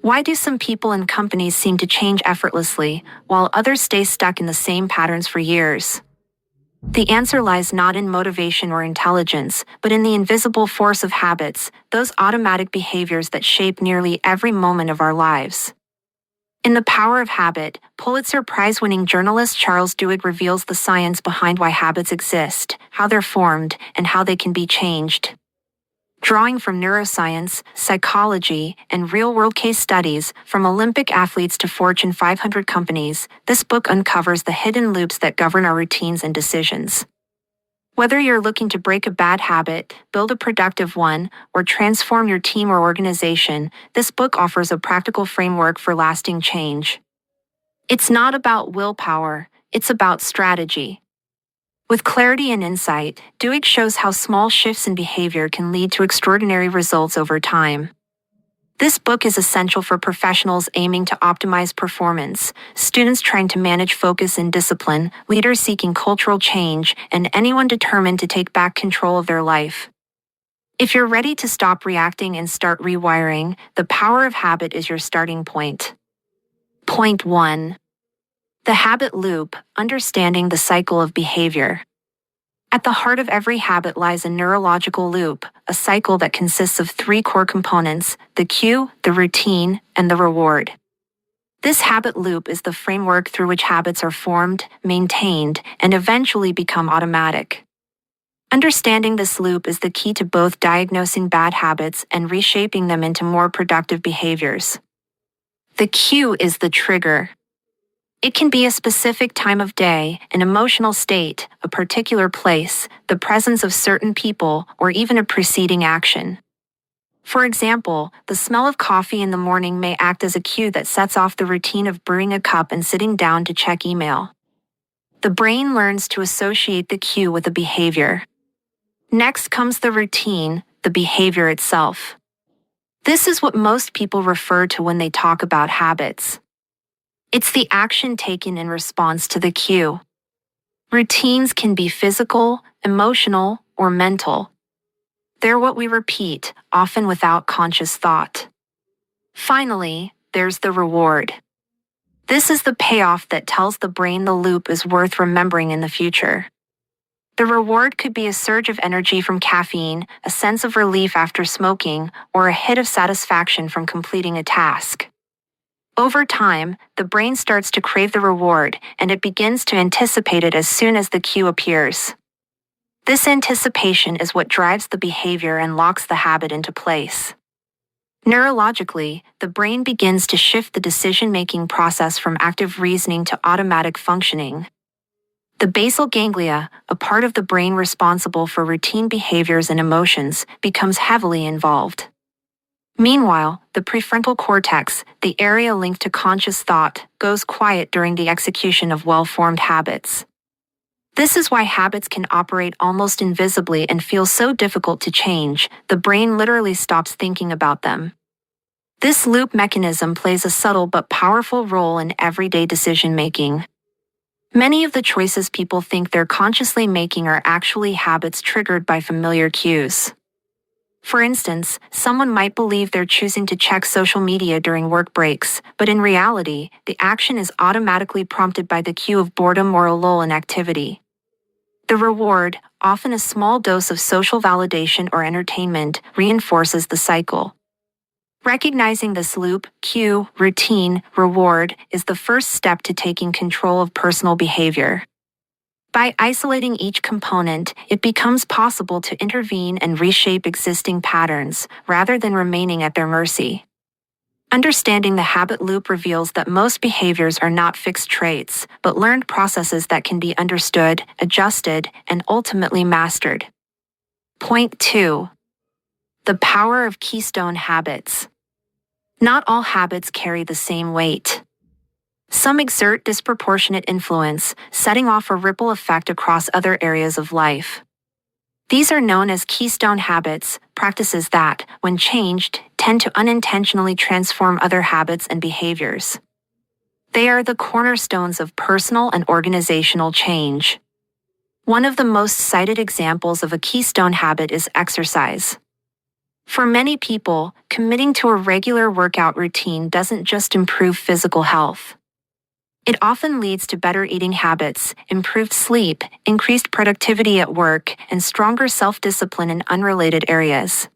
Why do some people and companies seem to change effortlessly, while others stay stuck in the same patterns for years? The answer lies not in motivation or intelligence, but in the invisible force of habits, those automatic behaviors that shape nearly every moment of our lives. In The Power of Habit, Pulitzer Prize-winning journalist Charles Duhigg reveals the science behind why habits exist, how they're formed, and how they can be changed. Drawing from neuroscience, psychology, and real-world case studies, from Olympic athletes to Fortune 500 companies, this book uncovers the hidden loops that govern our routines and decisions. Whether you're looking to break a bad habit, build a productive one, or transform your team or organization, this book offers a practical framework for lasting change. It's not about willpower, it's about strategy. With clarity and insight, Duhigg shows how small shifts in behavior can lead to extraordinary results over time. This book is essential for professionals aiming to optimize performance, students trying to manage focus and discipline, leaders seeking cultural change, and anyone determined to take back control of their life. If you're ready to stop reacting and start rewiring, The Power of Habit is your starting point. Point 1. The habit loop, understanding the cycle of behavior. At the heart of every habit lies a neurological loop, a cycle that consists of three core components: the cue, the routine, and the reward. This habit loop is the framework through which habits are formed, maintained, and eventually become automatic. Understanding this loop is the key to both diagnosing bad habits and reshaping them into more productive behaviors. The cue is the trigger. It can be a specific time of day, an emotional state, a particular place, the presence of certain people, or even a preceding action. For example, the smell of coffee in the morning may act as a cue that sets off the routine of brewing a cup and sitting down to check email. The brain learns to associate the cue with a behavior. Next comes the routine, the behavior itself. This is what most people refer to when they talk about habits. It's the action taken in response to the cue. Routines can be physical, emotional, or mental. They're what we repeat, often without conscious thought. Finally, there's the reward. This is the payoff that tells the brain the loop is worth remembering in the future. The reward could be a surge of energy from caffeine, a sense of relief after smoking, or a hit of satisfaction from completing a task. Over time, the brain starts to crave the reward, and it begins to anticipate it as soon as the cue appears. This anticipation is what drives the behavior and locks the habit into place. Neurologically, the brain begins to shift the decision-making process from active reasoning to automatic functioning. The basal ganglia, a part of the brain responsible for routine behaviors and emotions, becomes heavily involved. Meanwhile, the prefrontal cortex, the area linked to conscious thought, goes quiet during the execution of well-formed habits. This is why habits can operate almost invisibly and feel so difficult to change. The brain literally stops thinking about them. This loop mechanism plays a subtle but powerful role in everyday decision-making. Many of the choices people think they're consciously making are actually habits triggered by familiar cues. For instance, someone might believe they're choosing to check social media during work breaks, but in reality, the action is automatically prompted by the cue of boredom or a lull in activity. The reward, often a small dose of social validation or entertainment, reinforces the cycle. Recognizing this loop, cue, routine, reward, is the first step to taking control of personal behavior. By isolating each component, it becomes possible to intervene and reshape existing patterns, rather than remaining at their mercy. Understanding the habit loop reveals that most behaviors are not fixed traits, but learned processes that can be understood, adjusted, and ultimately mastered. Point 2. The power of keystone habits. Not all habits carry the same weight. Some exert disproportionate influence, setting off a ripple effect across other areas of life. These are known as keystone habits, practices that, when changed, tend to unintentionally transform other habits and behaviors. They are the cornerstones of personal and organizational change. One of the most cited examples of a keystone habit is exercise. For many people, committing to a regular workout routine doesn't just improve physical health. It often leads to better eating habits, improved sleep, increased productivity at work, and stronger self-discipline in unrelated areas.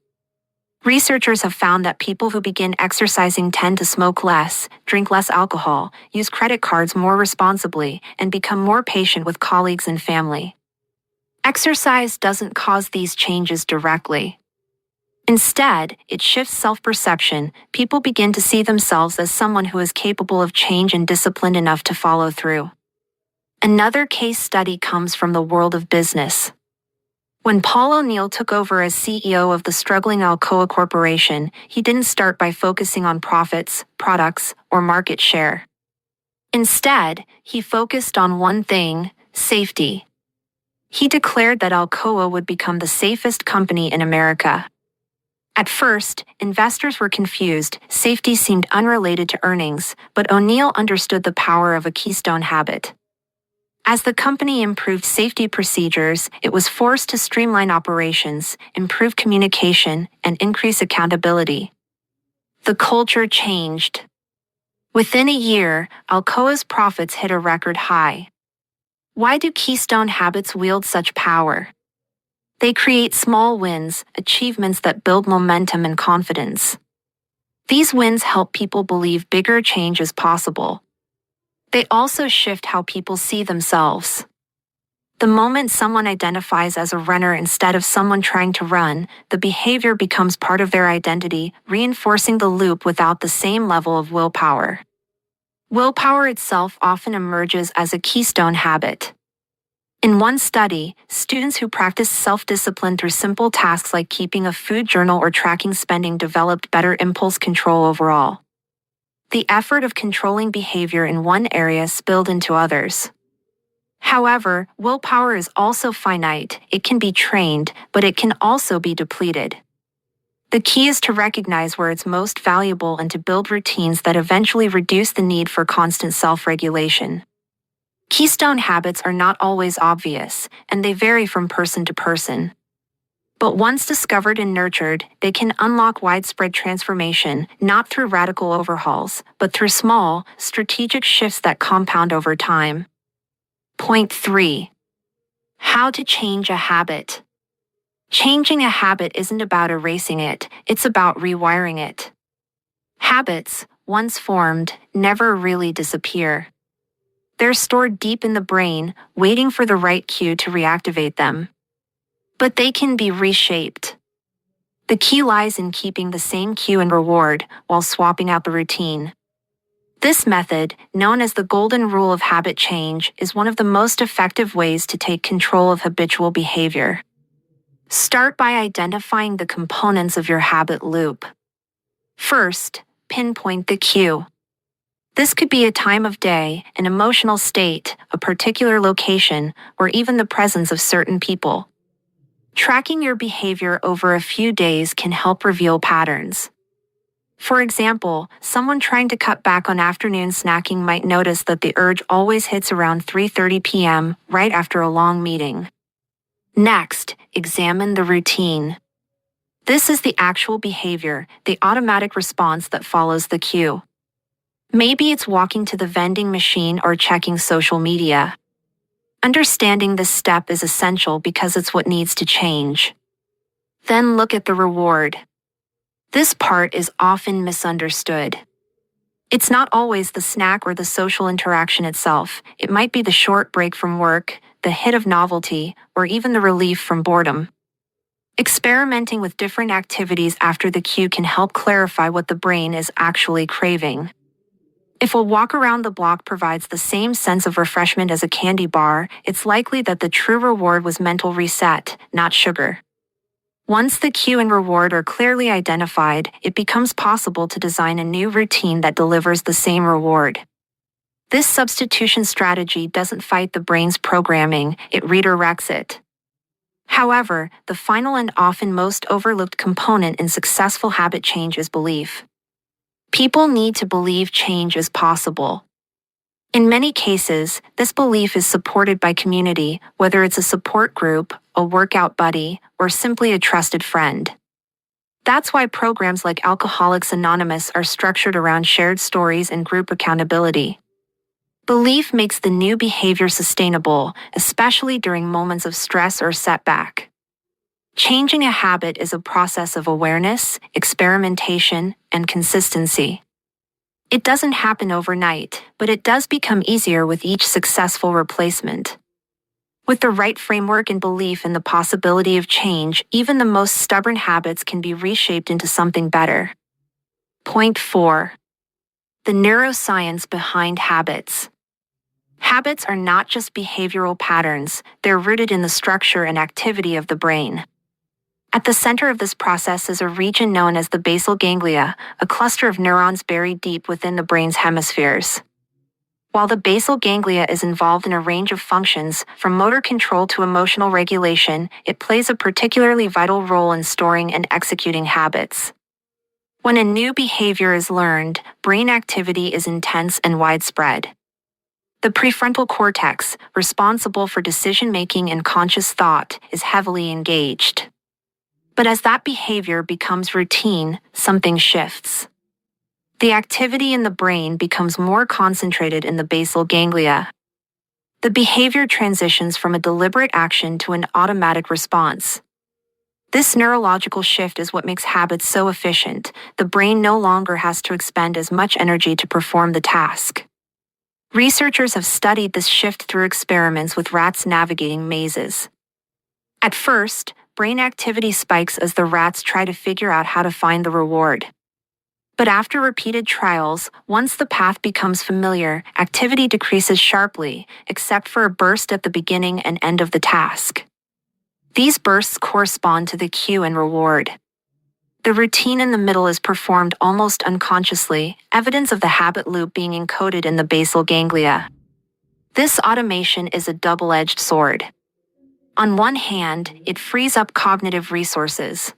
Researchers have found that people who begin exercising tend to smoke less, drink less alcohol, use credit cards more responsibly, and become more patient with colleagues and family. Exercise doesn't cause these changes directly. Instead, it shifts self-perception. People begin to see themselves as someone who is capable of change and disciplined enough to follow through. Another case study comes from the world of business. When Paul O'Neill took over as CEO of the struggling Alcoa Corporation, he didn't start by focusing on profits, products, or market share. Instead, he focused on one thing: safety. He declared that Alcoa would become the safest company in America. At first, investors were confused. Safety seemed unrelated to earnings, but O'Neill understood the power of a keystone habit. As the company improved safety procedures, it was forced to streamline operations, improve communication, and increase accountability. The culture changed. Within a year, Alcoa's profits hit a record high. Why do keystone habits wield such power? They create small wins, achievements that build momentum and confidence. These wins help people believe bigger change is possible. They also shift how people see themselves. The moment someone identifies as a runner instead of someone trying to run, the behavior becomes part of their identity, reinforcing the loop without the same level of willpower. Willpower itself often emerges as a keystone habit. In one study, students who practiced self-discipline through simple tasks like keeping a food journal or tracking spending developed better impulse control overall. The effort of controlling behavior in one area spilled into others. However, willpower is also finite. It can be trained, but it can also be depleted. The key is to recognize where it's most valuable and to build routines that eventually reduce the need for constant self-regulation. Keystone habits are not always obvious, and they vary from person to person. But once discovered and nurtured, they can unlock widespread transformation, not through radical overhauls, but through small, strategic shifts that compound over time. Point 3. How to change a habit. Changing a habit isn't about erasing it, it's about rewiring it. Habits, once formed, never really disappear. They're stored deep in the brain, waiting for the right cue to reactivate them. But they can be reshaped. The key lies in keeping the same cue and reward while swapping out the routine. This method, known as the golden rule of habit change, is one of the most effective ways to take control of habitual behavior. Start by identifying the components of your habit loop. First, pinpoint the cue. This could be a time of day, an emotional state, a particular location, or even the presence of certain people. Tracking your behavior over a few days can help reveal patterns. For example, someone trying to cut back on afternoon snacking might notice that the urge always hits around 3:30 p.m., right after a long meeting. Next, examine the routine. This is the actual behavior, the automatic response that follows the cue. Maybe it's walking to the vending machine or checking social media. Understanding this step is essential because it's what needs to change. Then look at the reward. This part is often misunderstood. It's not always the snack or the social interaction itself. It might be the short break from work, the hit of novelty, or even the relief from boredom. Experimenting with different activities after the cue can help clarify what the brain is actually craving. If a walk around the block provides the same sense of refreshment as a candy bar, it's likely that the true reward was mental reset, not sugar. Once the cue and reward are clearly identified, it becomes possible to design a new routine that delivers the same reward. This substitution strategy doesn't fight the brain's programming, it redirects it. However, the final and often most overlooked component in successful habit change is belief. People need to believe change is possible. In many cases, this belief is supported by community, whether it's a support group, a workout buddy, or simply a trusted friend. That's why programs like Alcoholics Anonymous are structured around shared stories and group accountability. Belief makes the new behavior sustainable, especially during moments of stress or setback. Changing a habit is a process of awareness, experimentation, and consistency. It doesn't happen overnight, but it does become easier with each successful replacement. With the right framework and belief in the possibility of change, even the most stubborn habits can be reshaped into something better. Point 4. The neuroscience behind habits. Habits are not just behavioral patterns, they're rooted in the structure and activity of the brain. At the center of this process is a region known as the basal ganglia, a cluster of neurons buried deep within the brain's hemispheres. While the basal ganglia is involved in a range of functions, from motor control to emotional regulation, it plays a particularly vital role in storing and executing habits. When a new behavior is learned, brain activity is intense and widespread. The prefrontal cortex, responsible for decision-making and conscious thought, is heavily engaged. But as that behavior becomes routine, something shifts. The activity in the brain becomes more concentrated in the basal ganglia. The behavior transitions from a deliberate action to an automatic response. This neurological shift is what makes habits so efficient. The brain no longer has to expend as much energy to perform the task. Researchers have studied this shift through experiments with rats navigating mazes. At first, brain activity spikes as the rats try to figure out how to find the reward. But after repeated trials, once the path becomes familiar, activity decreases sharply, except for a burst at the beginning and end of the task. These bursts correspond to the cue and reward. The routine in the middle is performed almost unconsciously, evidence of the habit loop being encoded in the basal ganglia. This automation is a double-edged sword. On one hand, it frees up cognitive resources.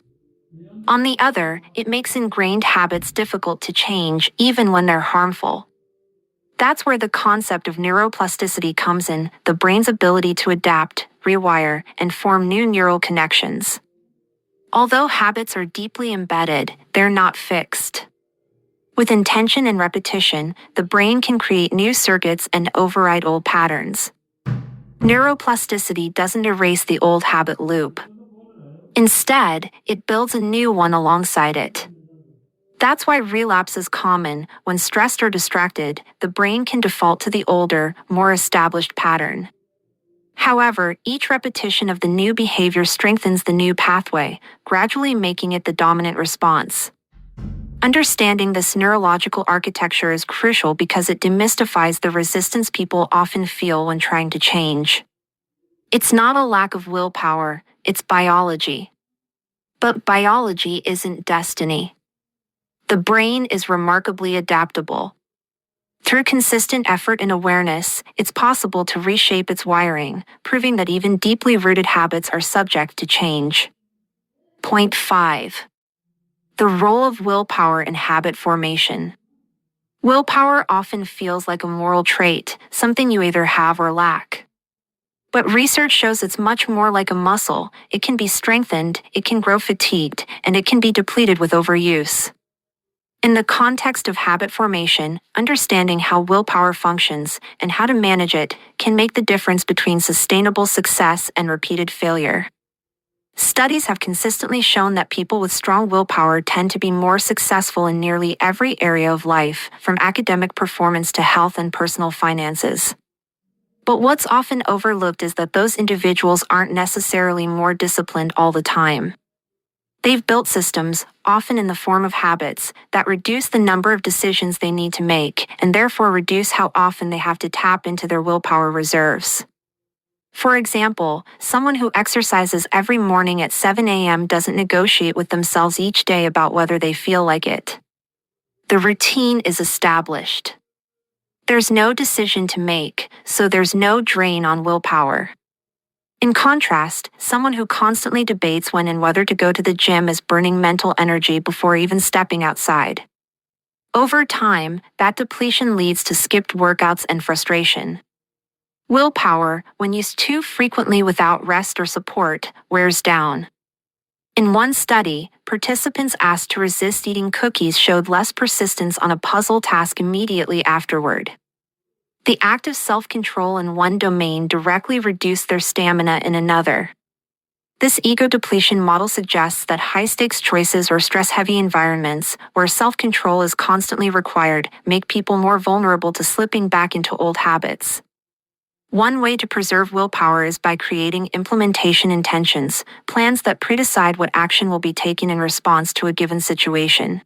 On the other, it makes ingrained habits difficult to change even when they're harmful. That's where the concept of neuroplasticity comes in, the brain's ability to adapt, rewire, and form new neural connections. Although habits are deeply embedded, they're not fixed. With intention and repetition, the brain can create new circuits and override old patterns. Neuroplasticity doesn't erase the old habit loop. Instead, it builds a new one alongside it. That's why relapse is common. When stressed or distracted, the brain can default to the older, more established pattern. However, each repetition of the new behavior strengthens the new pathway, gradually making it the dominant response. Understanding this neurological architecture is crucial because it demystifies the resistance people often feel when trying to change. It's not a lack of willpower, it's biology. But biology isn't destiny. The brain is remarkably adaptable. Through consistent effort and awareness, it's possible to reshape its wiring, proving that even deeply rooted habits are subject to change. Point 5. The role of willpower in habit formation. Willpower often feels like a moral trait, something you either have or lack. But research shows it's much more like a muscle. It can be strengthened, it can grow fatigued, and it can be depleted with overuse. In the context of habit formation, understanding how willpower functions and how to manage it can make the difference between sustainable success and repeated failure. Studies have consistently shown that people with strong willpower tend to be more successful in nearly every area of life, from academic performance to health and personal finances. But what's often overlooked is that those individuals aren't necessarily more disciplined all the time. They've built systems, often in the form of habits, that reduce the number of decisions they need to make and therefore reduce how often they have to tap into their willpower reserves. For example, someone who exercises every morning at 7 a.m. doesn't negotiate with themselves each day about whether they feel like it. The routine is established. There's no decision to make, so there's no drain on willpower. In contrast, someone who constantly debates when and whether to go to the gym is burning mental energy before even stepping outside. Over time, that depletion leads to skipped workouts and frustration. Willpower, when used too frequently without rest or support, wears down. In one study, participants asked to resist eating cookies showed less persistence on a puzzle task immediately afterward. The act of self-control in one domain directly reduced their stamina in another. This ego depletion model suggests that high-stakes choices or stress-heavy environments, where self-control is constantly required, make people more vulnerable to slipping back into old habits. One way to preserve willpower is by creating implementation intentions, plans that predecide what action will be taken in response to a given situation.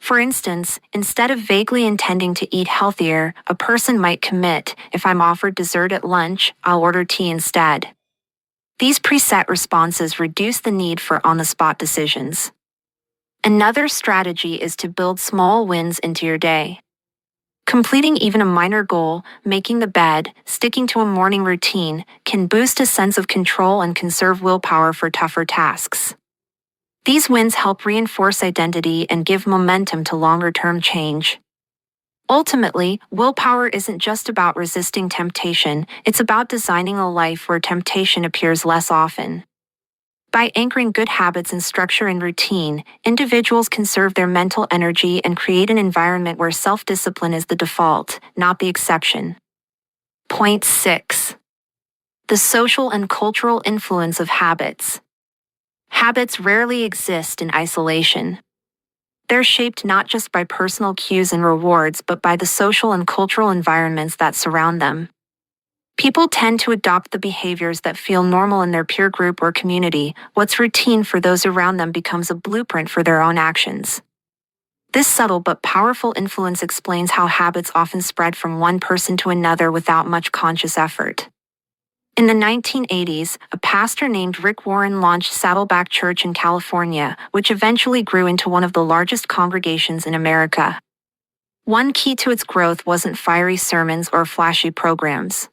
For instance, instead of vaguely intending to eat healthier, a person might commit, if I'm offered dessert at lunch, I'll order tea instead. These preset responses reduce the need for on-the-spot decisions. Another strategy is to build small wins into your day. Completing even a minor goal, making the bed, sticking to a morning routine, can boost a sense of control and conserve willpower for tougher tasks. These wins help reinforce identity and give momentum to longer-term change. Ultimately, willpower isn't just about resisting temptation, it's about designing a life where temptation appears less often. By anchoring good habits in structure and routine, individuals conserve their mental energy and create an environment where self-discipline is the default, not the exception. Point 6. The social and cultural influence of habits. Habits rarely exist in isolation. They're shaped not just by personal cues and rewards but by the social and cultural environments that surround them. People tend to adopt the behaviors that feel normal in their peer group or community. What's routine for those around them becomes a blueprint for their own actions. This subtle but powerful influence explains how habits often spread from one person to another without much conscious effort. In the 1980s, a pastor named Rick Warren launched Saddleback Church in California, which eventually grew into one of the largest congregations in America. One key to its growth wasn't fiery sermons or flashy programs.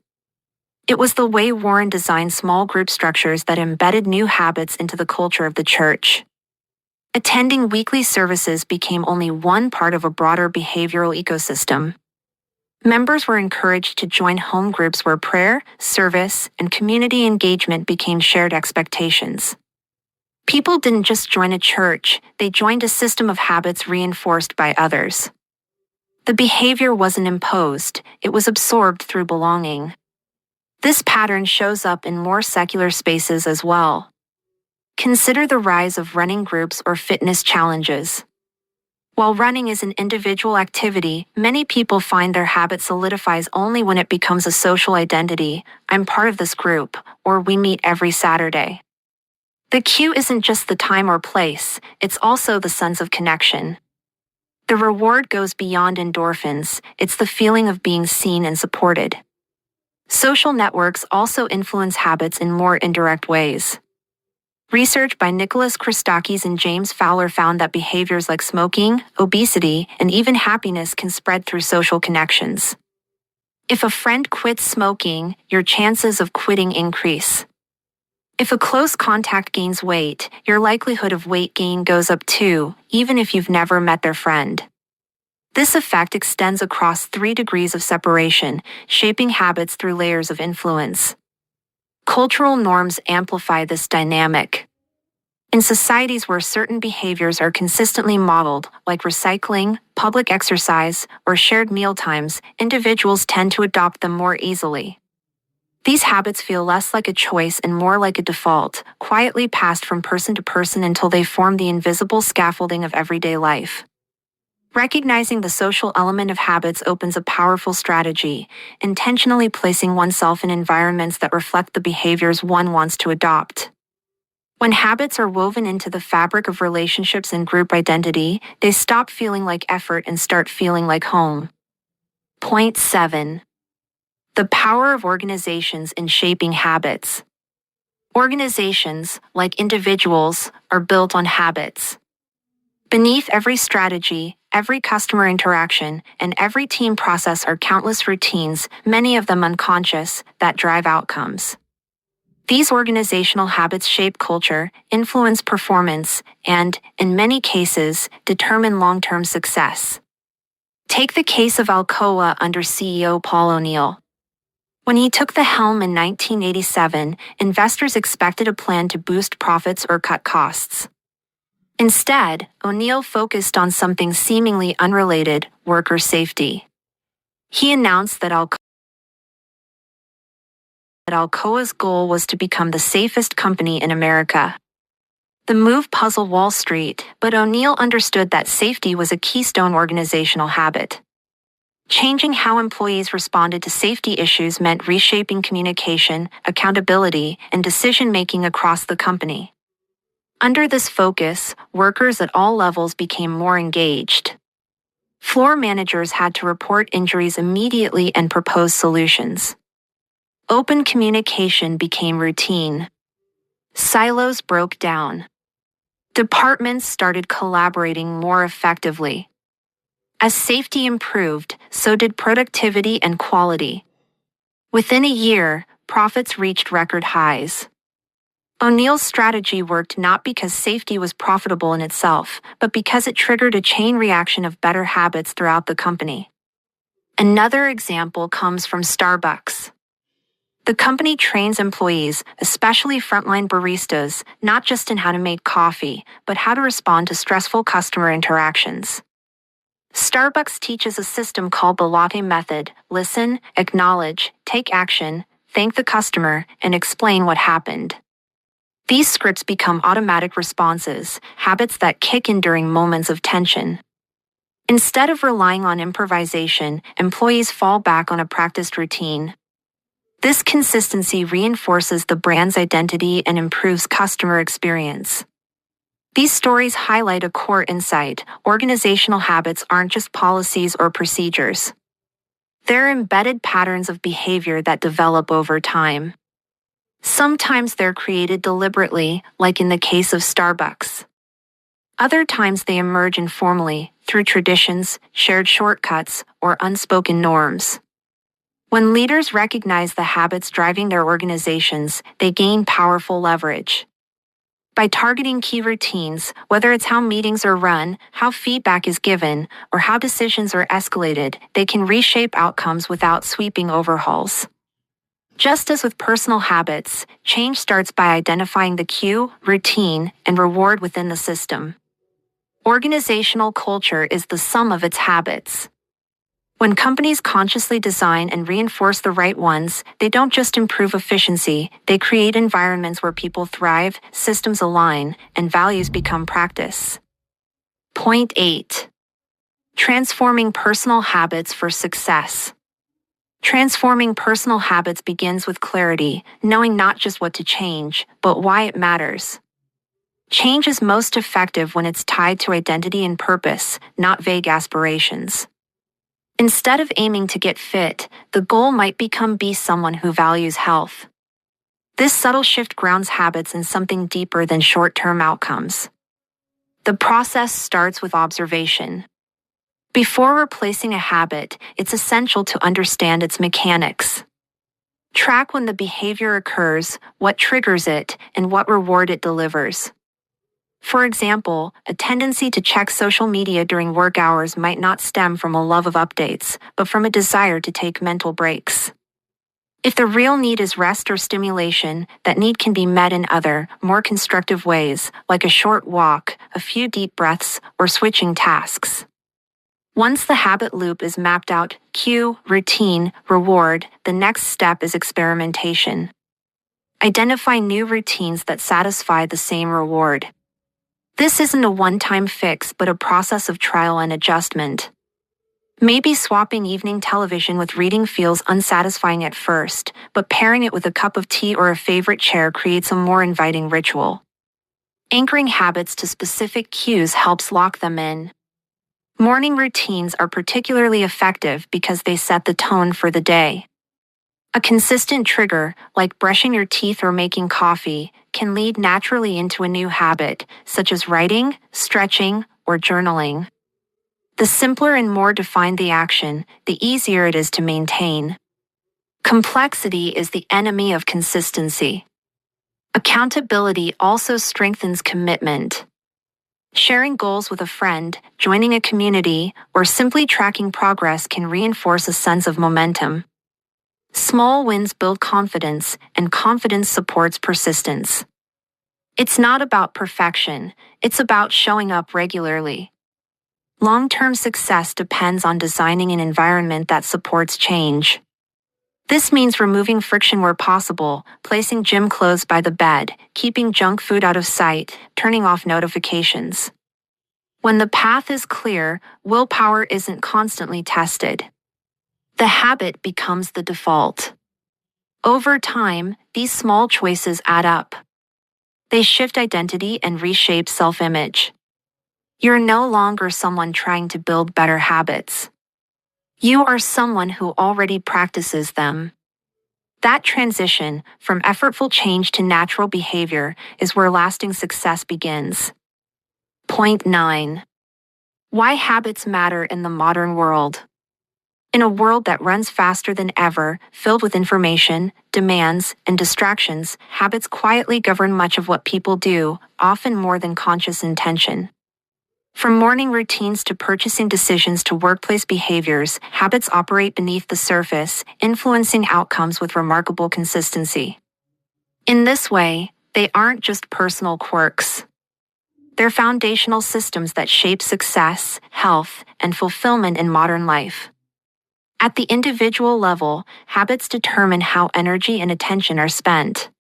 It was the way Warren designed small group structures that embedded new habits into the culture of the church. Attending weekly services became only one part of a broader behavioral ecosystem. Members were encouraged to join home groups where prayer, service, and community engagement became shared expectations. People didn't just join a church, they joined a system of habits reinforced by others. The behavior wasn't imposed, it was absorbed through belonging. This pattern shows up in more secular spaces as well. Consider the rise of running groups or fitness challenges. While running is an individual activity, many people find their habit solidifies only when it becomes a social identity. I'm part of this group, or we meet every Saturday. The cue isn't just the time or place, it's also the sense of connection. The reward goes beyond endorphins, it's the feeling of being seen and supported. Social networks also influence habits in more indirect ways. Research by Nicholas Christakis and James Fowler found that behaviors like smoking, obesity, and even happiness can spread through social connections. If a friend quits smoking, your chances of quitting increase. If a close contact gains weight, your likelihood of weight gain goes up too, even if you've never met their friend. This effect extends across 3 degrees of separation, shaping habits through layers of influence. Cultural norms amplify this dynamic. In societies where certain behaviors are consistently modeled, like recycling, public exercise, or shared mealtimes, individuals tend to adopt them more easily. These habits feel less like a choice and more like a default, quietly passed from person to person until they form the invisible scaffolding of everyday life. Recognizing the social element of habits opens a powerful strategy, intentionally placing oneself in environments that reflect the behaviors one wants to adopt. When habits are woven into the fabric of relationships and group identity, they stop feeling like effort and start feeling like home. Point 7. The power of organizations in shaping habits. Organizations, like individuals, are built on habits. Beneath every strategy, every customer interaction, and every team process are countless routines, many of them unconscious, that drive outcomes. These organizational habits shape culture, influence performance, and, in many cases, determine long-term success. Take the case of Alcoa under CEO Paul O'Neill. When he took the helm in 1987, investors expected a plan to boost profits or cut costs. Instead, O'Neill focused on something seemingly unrelated: worker safety. He announced that Alcoa's goal was to become the safest company in America. The move puzzled Wall Street, but O'Neill understood that safety was a keystone organizational habit. Changing how employees responded to safety issues meant reshaping communication, accountability, and decision-making across the company. Under this focus, workers at all levels became more engaged. Floor managers had to report injuries immediately and propose solutions. Open communication became routine. Silos broke down. Departments started collaborating more effectively. As safety improved, so did productivity and quality. Within a year, profits reached record highs. O'Neill's strategy worked not because safety was profitable in itself, but because it triggered a chain reaction of better habits throughout the company. Another example comes from Starbucks. The company trains employees, especially frontline baristas, not just in how to make coffee, but how to respond to stressful customer interactions. Starbucks teaches a system called the latte method: listen, acknowledge, take action, thank the customer, and explain what happened. These scripts become automatic responses, habits that kick in during moments of tension. Instead of relying on improvisation, employees fall back on a practiced routine. This consistency reinforces the brand's identity and improves customer experience. These stories highlight a core insight: organizational habits aren't just policies or procedures. They're embedded patterns of behavior that develop over time. Sometimes they're created deliberately, like in the case of Starbucks. Other times they emerge informally, through traditions, shared shortcuts, or unspoken norms. When leaders recognize the habits driving their organizations, they gain powerful leverage. By targeting key routines, whether it's how meetings are run, how feedback is given, or how decisions are escalated, they can reshape outcomes without sweeping overhauls. Just as with personal habits, change starts by identifying the cue, routine, and reward within the system. Organizational culture is the sum of its habits. When companies consciously design and reinforce the right ones, they don't just improve efficiency, they create environments where people thrive, systems align, and values become practice. Point 8. Transforming personal habits for success. Transforming personal habits begins with clarity, knowing not just what to change, but why it matters. Change is most effective when it's tied to identity and purpose, not vague aspirations. Instead of aiming to get fit, the goal might become be someone who values health. This subtle shift grounds habits in something deeper than short-term outcomes. The process starts with observation. Before replacing a habit, it's essential to understand its mechanics. Track when the behavior occurs, what triggers it, and what reward it delivers. For example, a tendency to check social media during work hours might not stem from a love of updates, but from a desire to take mental breaks. If the real need is rest or stimulation, that need can be met in other, more constructive ways, like a short walk, a few deep breaths, or switching tasks. Once the habit loop is mapped out: cue, routine, reward, the next step is experimentation. Identify new routines that satisfy the same reward. This isn't a one-time fix, but a process of trial and adjustment. Maybe swapping evening television with reading feels unsatisfying at first, but pairing it with a cup of tea or a favorite chair creates a more inviting ritual. Anchoring habits to specific cues helps lock them in. Morning routines are particularly effective because they set the tone for the day. A consistent trigger, like brushing your teeth or making coffee, can lead naturally into a new habit, such as writing, stretching, or journaling. The simpler and more defined the action, the easier it is to maintain. Complexity is the enemy of consistency. Accountability also strengthens commitment. Sharing goals with a friend, joining a community, or simply tracking progress can reinforce a sense of momentum. Small wins build confidence, and confidence supports persistence. It's not about perfection, it's about showing up regularly. Long-term success depends on designing an environment that supports change. This means removing friction where possible, placing gym clothes by the bed, keeping junk food out of sight, turning off notifications. When the path is clear, willpower isn't constantly tested. The habit becomes the default. Over time, these small choices add up. They shift identity and reshape self-image. You're no longer someone trying to build better habits. You are someone who already practices them. That transition from effortful change to natural behavior is where lasting success begins. Point 9. Why habits matter in the modern world. In a world that runs faster than ever, filled with information, demands, and distractions, habits quietly govern much of what people do, often more than conscious intention. From morning routines to purchasing decisions to workplace behaviors, habits operate beneath the surface, influencing outcomes with remarkable consistency. In this way, they aren't just personal quirks. They're foundational systems that shape success, health, and fulfillment in modern life. At the individual level, habits determine how energy and attention are spent.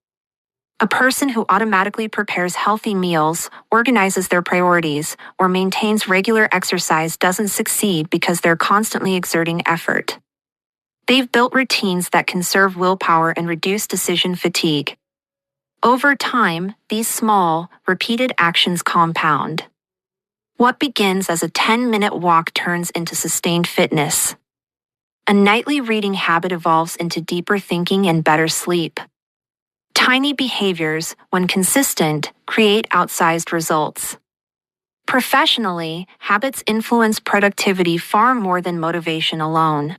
A person who automatically prepares healthy meals, organizes their priorities, or maintains regular exercise doesn't succeed because they're constantly exerting effort. They've built routines that conserve willpower and reduce decision fatigue. Over time, these small, repeated actions compound. What begins as a 10-minute walk turns into sustained fitness. A nightly reading habit evolves into deeper thinking and better sleep. Tiny behaviors, when consistent, create outsized results. Professionally, habits influence productivity far more than motivation alone.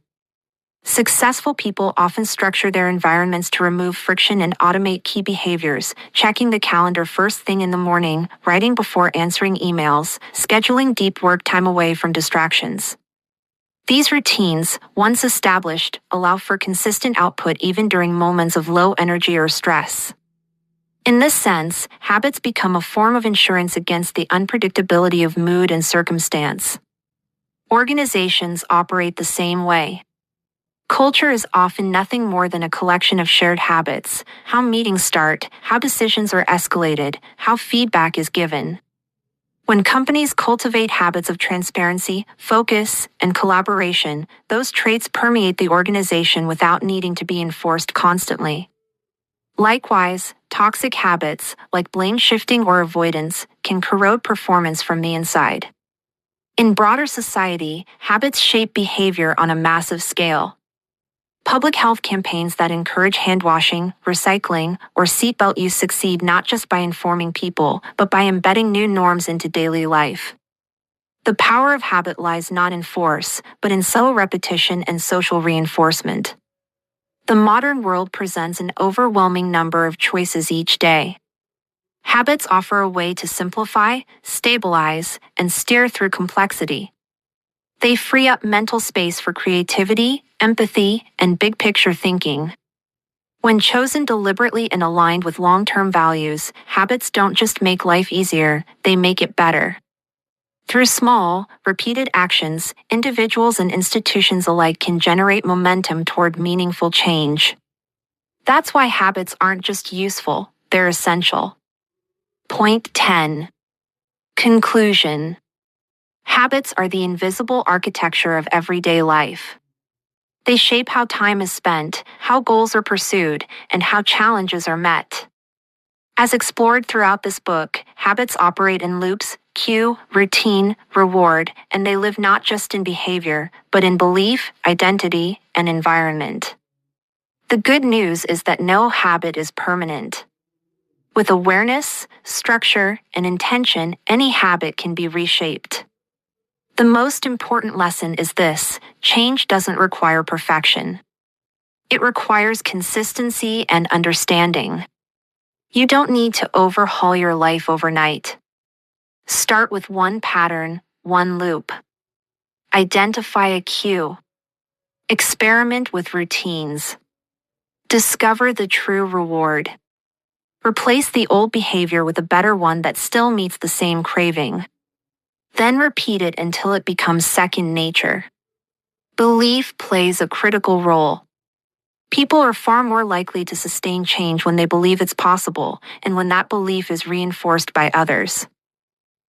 Successful people often structure their environments to remove friction and automate key behaviors, checking the calendar first thing in the morning, writing before answering emails, scheduling deep work time away from distractions. These routines, once established, allow for consistent output even during moments of low energy or stress. In this sense, habits become a form of insurance against the unpredictability of mood and circumstance. Organizations operate the same way. Culture is often nothing more than a collection of shared habits: how meetings start, how decisions are escalated, how feedback is given. When companies cultivate habits of transparency, focus, and collaboration, those traits permeate the organization without needing to be enforced constantly. Likewise, toxic habits, like blame shifting or avoidance, can corrode performance from the inside. In broader society, habits shape behavior on a massive scale. Public health campaigns that encourage hand washing, recycling, or seatbelt use succeed not just by informing people, but by embedding new norms into daily life. The power of habit lies not in force, but in subtle repetition and social reinforcement. The modern world presents an overwhelming number of choices each day. Habits offer a way to simplify, stabilize, and steer through complexity. They free up mental space for creativity, empathy, and big-picture thinking. When chosen deliberately and aligned with long-term values, habits don't just make life easier, they make it better. Through small, repeated actions, individuals and institutions alike can generate momentum toward meaningful change. That's why habits aren't just useful, they're essential. Point 10. Conclusion. Habits are the invisible architecture of everyday life. They shape how time is spent, how goals are pursued, and how challenges are met. As explored throughout this book, habits operate in loops: cue, routine, reward, and they live not just in behavior, but in belief, identity, and environment. The good news is that no habit is permanent. With awareness, structure, and intention, any habit can be reshaped. The most important lesson is this: change doesn't require perfection. It requires consistency and understanding. You don't need to overhaul your life overnight. Start with one pattern, one loop. Identify a cue. Experiment with routines. Discover the true reward. Replace the old behavior with a better one that still meets the same craving. Then repeat it until it becomes second nature. Belief plays a critical role. People are far more likely to sustain change when they believe it's possible and when that belief is reinforced by others.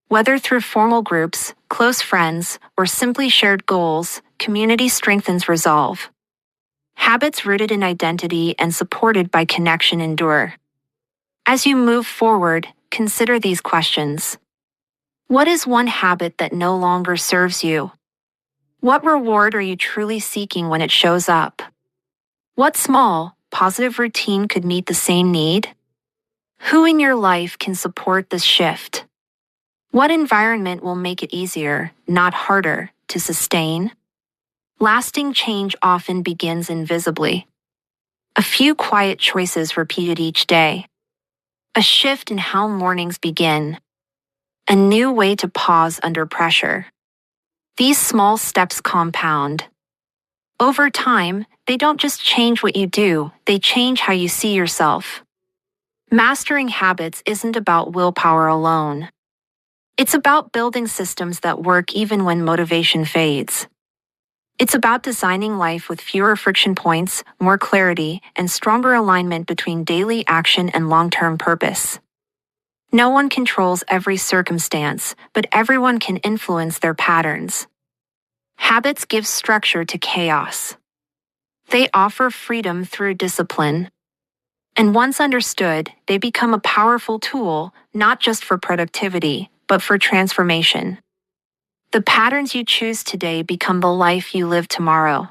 Whether through formal groups, close friends, or simply shared goals, community strengthens resolve. Habits rooted in identity and supported by connection endure. As you move forward, consider these questions. What is one habit that no longer serves you? What reward are you truly seeking when it shows up? What small, positive routine could meet the same need? Who in your life can support this shift? What environment will make it easier, not harder, to sustain? Lasting change often begins invisibly. A few quiet choices repeated each day. A shift in how mornings begin. A new way to pause under pressure. These small steps compound. Over time, they don't just change what you do, they change how you see yourself. Mastering habits isn't about willpower alone. It's about building systems that work even when motivation fades. It's about designing life with fewer friction points, more clarity, and stronger alignment between daily action and long-term purpose. No one controls every circumstance, but everyone can influence their patterns. Habits give structure to chaos. They offer freedom through discipline. And once understood, they become a powerful tool, not just for productivity, but for transformation. The patterns you choose today become the life you live tomorrow.